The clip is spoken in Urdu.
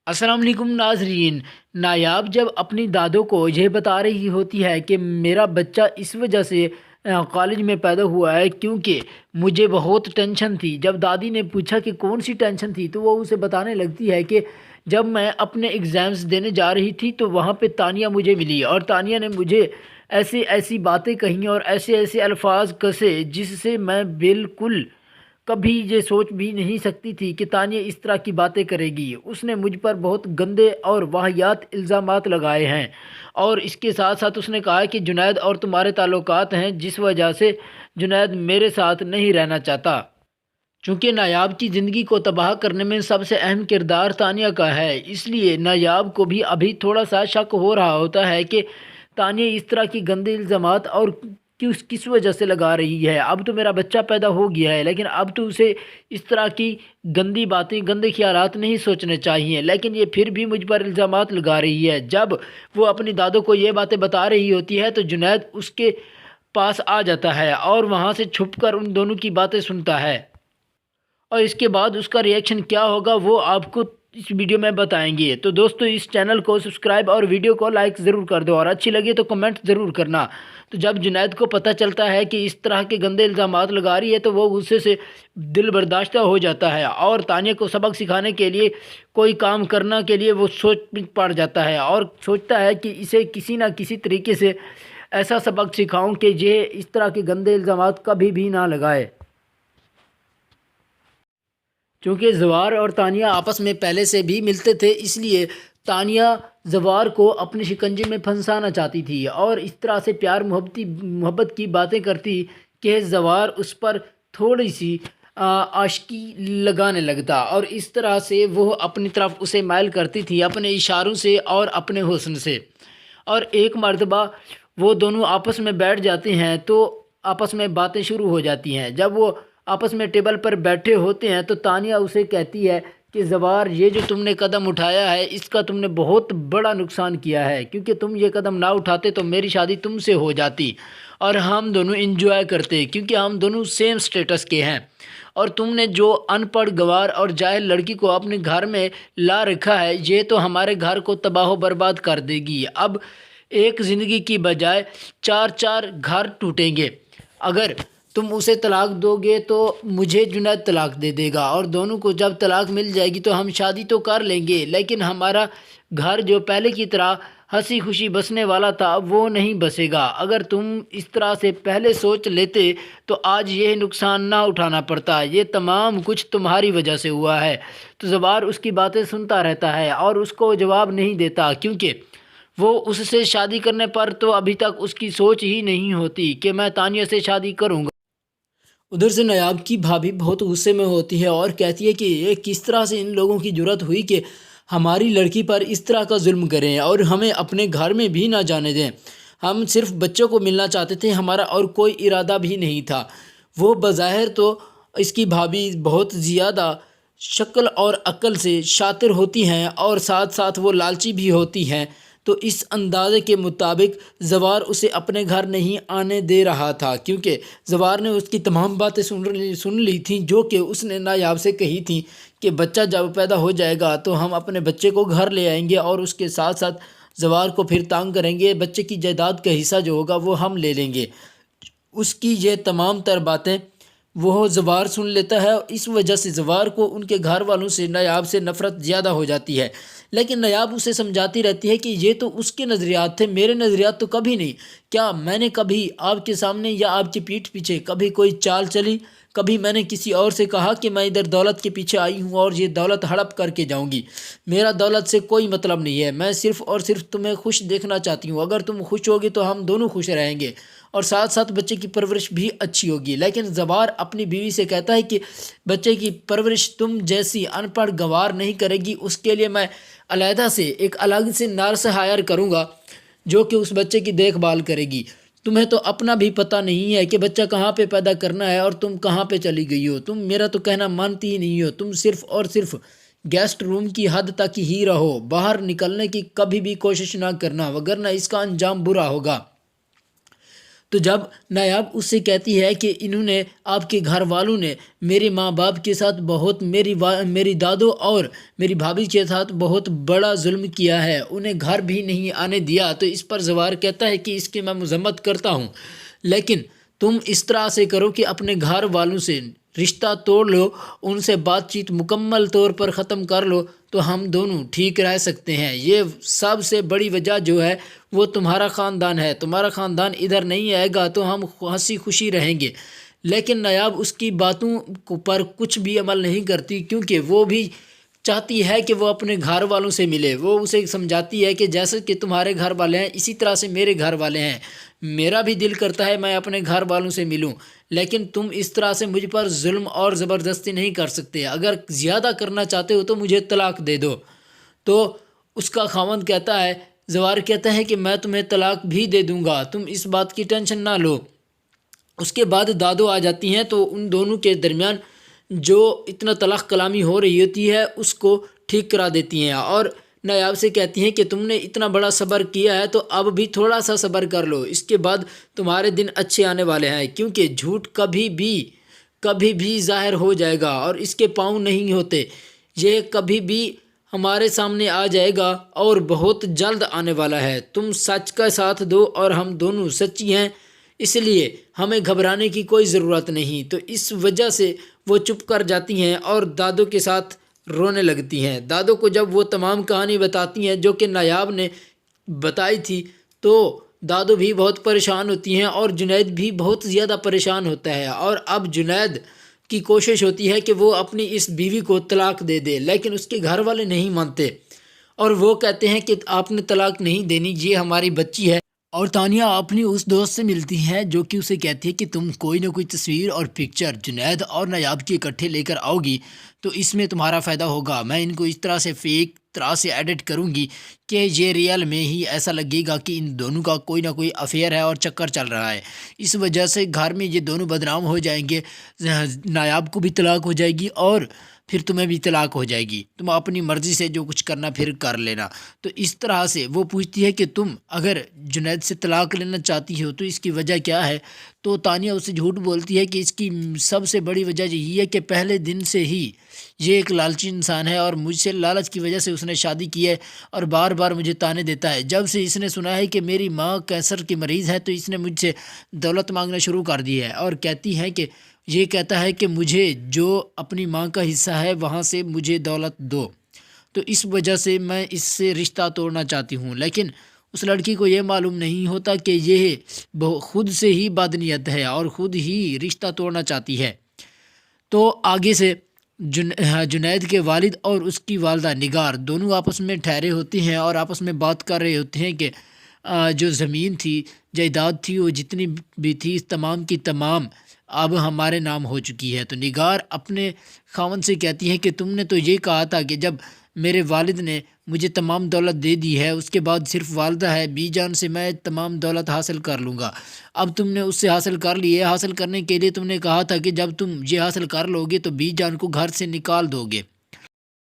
السلام علیکم ناظرین۔ نایاب جب اپنی دادوں کو یہ بتا رہی ہوتی ہے کہ میرا بچہ اس وجہ سے کالج میں پیدا ہوا ہے کیونکہ مجھے بہت ٹینشن تھی۔ جب دادی نے پوچھا کہ کون سی ٹینشن تھی تو وہ اسے بتانے لگتی ہے کہ جب میں اپنے ایگزامز دینے جا رہی تھی تو وہاں پہ تانیہ مجھے ملی اور تانیہ نے مجھے ایسی ایسی باتیں کہیں اور ایسے ایسے الفاظ کسے جس سے میں بالکل کبھی یہ سوچ بھی نہیں سکتی تھی کہ تانیہ اس طرح کی باتیں کرے گی۔ اس نے مجھ پر بہت گندے اور واہیات الزامات لگائے ہیں اور اس کے ساتھ ساتھ اس نے کہا کہ جنید اور تمہارے تعلقات ہیں جس وجہ سے جنید میرے ساتھ نہیں رہنا چاہتا۔ چونکہ نایاب کی زندگی کو تباہ کرنے میں سب سے اہم کردار تانیہ کا ہے، اس لیے نایاب کو بھی ابھی تھوڑا سا شک ہو رہا ہوتا ہے کہ تانیہ اس طرح کی گندے الزامات اور کس وجہ سے لگا رہی ہے۔ اب تو میرا بچہ پیدا ہو گیا ہے لیکن اب تو اسے اس طرح کی گندی باتیں گندے خیالات نہیں سوچنے چاہیے، لیکن یہ پھر بھی مجھ پر الزامات لگا رہی ہے۔ جب وہ اپنی دادوں کو یہ باتیں بتا رہی ہوتی ہے تو جنید اس کے پاس آ جاتا ہے اور وہاں سے چھپ کر ان دونوں کی باتیں سنتا ہے، اور اس کے بعد اس کا ریئیکشن کیا ہوگا وہ آپ کو اس ویڈیو میں بتائیں گے۔ تو دوستو اس چینل کو سبسکرائب اور ویڈیو کو لائک ضرور کر دو اور اچھی لگے تو کمنٹ ضرور کرنا۔ تو جب جنید کو پتہ چلتا ہے کہ اس طرح کے گندے الزامات لگا رہی ہے تو وہ غصے سے دل برداشتہ ہو جاتا ہے اور تانیہ کو سبق سکھانے کے لیے کوئی کام کرنا کے لیے وہ سوچ پڑ جاتا ہے اور سوچتا ہے کہ اسے کسی نہ کسی طریقے سے ایسا سبق سکھاؤں کہ یہ اس طرح کے گندے الزامات کبھی بھی نہ لگائے۔ چونکہ زوار اور تانیہ آپس میں پہلے سے بھی ملتے تھے، اس لیے تانیہ زوار کو اپنے شکنجے میں پھنسانا چاہتی تھی اور اس طرح سے پیار محبت کی باتیں کرتی کہ زوار اس پر تھوڑی سی عاشقی لگانے لگتا اور اس طرح سے وہ اپنی طرف اسے مائل کرتی تھی اپنے اشاروں سے اور اپنے حسن سے۔ اور ایک مرتبہ وہ دونوں آپس میں بیٹھ جاتے ہیں تو آپس میں باتیں شروع ہو جاتی ہیں۔ جب وہ آپس میں ٹیبل پر بیٹھے ہوتے ہیں تو تانیہ اسے کہتی ہے کہ زوار یہ جو تم نے قدم اٹھایا ہے اس کا تم نے بہت بڑا نقصان کیا ہے، کیونکہ تم یہ قدم نہ اٹھاتے تو میری شادی تم سے ہو جاتی اور ہم دونوں انجوائے کرتے، کیونکہ ہم دونوں سیم سٹیٹس کے ہیں۔ اور تم نے جو ان پڑھ گوار اور جاہل لڑکی کو اپنے گھر میں لا رکھا ہے یہ تو ہمارے گھر کو تباہ و برباد کر دے گی۔ اب ایک زندگی کی بجائے چار چار گھر ٹوٹیں گے۔ اگر تم اسے طلاق دو گے تو مجھے جنید طلاق دے دے گا اور دونوں کو جب طلاق مل جائے گی تو ہم شادی تو کر لیں گے، لیکن ہمارا گھر جو پہلے کی طرح ہنسی خوشی بسنے والا تھا وہ نہیں بسے گا۔ اگر تم اس طرح سے پہلے سوچ لیتے تو آج یہ نقصان نہ اٹھانا پڑتا، یہ تمام کچھ تمہاری وجہ سے ہوا ہے۔ تو زوار اس کی باتیں سنتا رہتا ہے اور اس کو جواب نہیں دیتا، کیونکہ وہ اس سے شادی کرنے پر تو ابھی تک اس کی سوچ ہی نہیں ہوتی کہ میں تانیہ سے شادی کروں گا۔ ادھر سے نایاب کی بھابھی بہت غصے میں ہوتی ہے اور کہتی ہے کہ یہ کس طرح سے ان لوگوں کی جرأت ہوئی کہ ہماری لڑکی پر اس طرح کا ظلم کریں اور ہمیں اپنے گھر میں بھی نہ جانے دیں۔ ہم صرف بچوں کو ملنا چاہتے تھے، ہمارا اور کوئی ارادہ بھی نہیں تھا۔ وہ بظاہر تو اس کی بھابھی بہت زیادہ شکل اور عقل سے شاطر ہوتی ہیں اور ساتھ ساتھ وہ لالچی بھی ہوتی ہیں، تو اس اندازے کے مطابق زوار اسے اپنے گھر نہیں آنے دے رہا تھا، کیونکہ زوار نے اس کی تمام باتیں سن لی تھیں جو کہ اس نے نایاب سے کہی تھیں کہ بچہ جب پیدا ہو جائے گا تو ہم اپنے بچے کو گھر لے آئیں گے اور اس کے ساتھ ساتھ زوار کو پھر تانگ کریں گے، بچے کی جائیداد کا حصہ جو ہوگا وہ ہم لے لیں گے۔ اس کی یہ تمام تر باتیں وہ زوار سن لیتا ہے اور اس وجہ سے زوار کو ان کے گھر والوں سے نایاب سے نفرت زیادہ ہو جاتی ہے، لیکن نایاب اسے سمجھاتی رہتی ہے کہ یہ تو اس کے نظریات تھے، میرے نظریات تو کبھی نہیں۔ کیا میں نے کبھی آپ کے سامنے یا آپ کی پیٹھ پیچھے کبھی کوئی چال چلی؟ کبھی میں نے کسی اور سے کہا کہ میں ادھر دولت کے پیچھے آئی ہوں اور یہ دولت ہڑپ کر کے جاؤں گی؟ میرا دولت سے کوئی مطلب نہیں ہے، میں صرف اور صرف تمہیں خوش دیکھنا چاہتی ہوں۔ اگر تم خوش ہوگی تو ہم دونوں خوش رہیں گے اور ساتھ ساتھ بچے کی پرورش بھی اچھی ہوگی۔ لیکن زوار اپنی بیوی سے کہتا ہے کہ بچے کی پرورش تم جیسی ان پڑھ گوار نہیں کرے گی، اس کے لیے میں علیحدہ سے ایک الگ سے نرس ہائر کروں گا جو کہ اس بچے کی دیکھ بھال کرے گی۔ تمہیں تو اپنا بھی پتہ نہیں ہے کہ بچہ کہاں پہ پیدا کرنا ہے اور تم کہاں پہ چلی گئی ہو۔ تم میرا تو کہنا مانتی ہی نہیں ہو، تم صرف اور صرف گیسٹ روم کی حد تک ہی رہو، باہر نکلنے کی کبھی بھی کوشش نہ کرنا، وگرنہ اس کا انجام برا ہوگا۔ تو جب نایاب اس سے کہتی ہے کہ انہوں نے آپ کے گھر والوں نے میرے ماں باپ کے ساتھ بہت میری دادو اور میری بھابھی کے ساتھ بہت بڑا ظلم کیا ہے، انہیں گھر بھی نہیں آنے دیا، تو اس پر زوار کہتا ہے کہ اس کی میں مذمت کرتا ہوں، لیکن تم اس طرح سے کرو کہ اپنے گھر والوں سے رشتہ توڑ لو، ان سے بات چیت مکمل طور پر ختم کر لو، تو ہم دونوں ٹھیک رہ سکتے ہیں۔ یہ سب سے بڑی وجہ جو ہے وہ تمہارا خاندان ہے، تمہارا خاندان ادھر نہیں آئے گا تو ہم ہنسی خوشی رہیں گے۔ لیکن نایاب اس کی باتوں پر کچھ بھی عمل نہیں کرتی، کیونکہ وہ بھی چاہتی ہے کہ وہ اپنے گھر والوں سے ملے۔ وہ اسے سمجھاتی ہے کہ جیسے کہ تمہارے گھر والے ہیں اسی طرح سے میرے گھر والے ہیں، میرا بھی دل کرتا ہے میں اپنے گھر والوں سے ملوں، لیکن تم اس طرح سے مجھ پر ظلم اور زبردستی نہیں کر سکتے، اگر زیادہ کرنا چاہتے ہو تو مجھے طلاق دے دو۔ تو اس کا خاوند کہتا ہے، زوار کہتا ہے کہ میں تمہیں طلاق بھی دے دوں گا، تم اس بات کی ٹینشن نہ لو۔ اس کے بعد دادو آ جاتی ہیں، تو ان دونوں کے درمیان جو اتنا طلاق کلامی ہو رہی ہوتی ہے اس کو ٹھیک کرا دیتی ہیں، اور نایاب سے کہتی ہیں کہ تم نے اتنا بڑا صبر کیا ہے تو اب بھی تھوڑا سا صبر کر لو، اس کے بعد تمہارے دن اچھے آنے والے ہیں، کیونکہ جھوٹ کبھی بھی ظاہر ہو جائے گا اور اس کے پاؤں نہیں ہوتے، یہ کبھی بھی ہمارے سامنے آ جائے گا اور بہت جلد آنے والا ہے۔ تم سچ کا ساتھ دو اور ہم دونوں سچی ہیں، اس لیے ہمیں گھبرانے کی کوئی ضرورت نہیں۔ تو اس وجہ سے وہ چپ کر جاتی ہیں اور دادو کے ساتھ رونے لگتی ہیں۔ دادو کو جب وہ تمام کہانی بتاتی ہیں جو کہ نایاب نے بتائی تھی، تو دادو بھی بہت پریشان ہوتی ہیں اور جنید بھی بہت زیادہ پریشان ہوتا ہے، اور اب جنید کی کوشش ہوتی ہے کہ وہ اپنی اس بیوی کو طلاق دے دے، لیکن اس کے گھر والے نہیں مانتے اور وہ کہتے ہیں کہ آپ نے طلاق نہیں دینی، یہ ہماری بچی ہے۔ اور تانیہ اپنی اس دوست سے ملتی ہے جو کہ اسے کہتی ہے کہ تم کوئی نہ کوئی تصویر اور پکچر جنید اور نایاب کی اکٹھے لے کر آؤ گی تو اس میں تمہارا فائدہ ہوگا، میں ان کو اس طرح سے فیک طرح سے ایڈٹ کروں گی کہ یہ ریئل میں ہی ایسا لگے گا کہ ان دونوں کا کوئی نہ کوئی افیئر ہے اور چکر چل رہا ہے، اس وجہ سے گھر میں یہ دونوں بدنام ہو جائیں گے، نایاب کو بھی طلاق ہو جائے گی اور پھر تمہیں بھی طلاق ہو جائے گی، تم اپنی مرضی سے جو کچھ کرنا پھر کر لینا۔ تو اس طرح سے وہ پوچھتی ہے کہ تم اگر جنید سے طلاق لینا چاہتی ہو تو اس کی وجہ کیا ہے؟ تو تانیہ اسے جھوٹ بولتی ہے کہ اس کی سب سے بڑی وجہ یہی ہے کہ پہلے دن سے ہی یہ ایک لالچی انسان ہے اور مجھ سے لالچ کی وجہ سے اس نے شادی کی ہے اور بار بار مجھے تانے دیتا ہے۔ جب سے اس نے سنا ہے کہ میری ماں کینسر کی مریض ہے تو اس نے مجھ سے دولت مانگنا شروع کر دی ہے اور کہتی ہے کہ یہ کہتا ہے کہ مجھے جو اپنی ماں کا حصہ ہے وہاں سے مجھے دولت دو، تو اس وجہ سے میں اس سے رشتہ توڑنا چاہتی ہوں، لیکن اس لڑکی کو یہ معلوم نہیں ہوتا کہ یہ خود سے ہی بدنیت ہے اور خود ہی رشتہ توڑنا چاہتی ہے۔ تو آگے سے جنید کے والد اور اس کی والدہ نگار دونوں آپس میں ٹھہرے ہوتے ہیں اور آپس میں بات کر رہے ہوتے ہیں کہ جو زمین تھی، جائیداد تھی، وہ جتنی بھی تھی تمام کی تمام اب ہمارے نام ہو چکی ہے۔ تو نگار اپنے خاوند سے کہتی ہے کہ تم نے تو یہ کہا تھا کہ جب میرے والد نے مجھے تمام دولت دے دی ہے اس کے بعد صرف والدہ ہے، بی جان سے میں تمام دولت حاصل کر لوں گا، اب تم نے اس سے حاصل کر لی ہے، حاصل کرنے کے لیے تم نے کہا تھا کہ جب تم یہ حاصل کر لو گے تو بی جان کو گھر سے نکال دو گے۔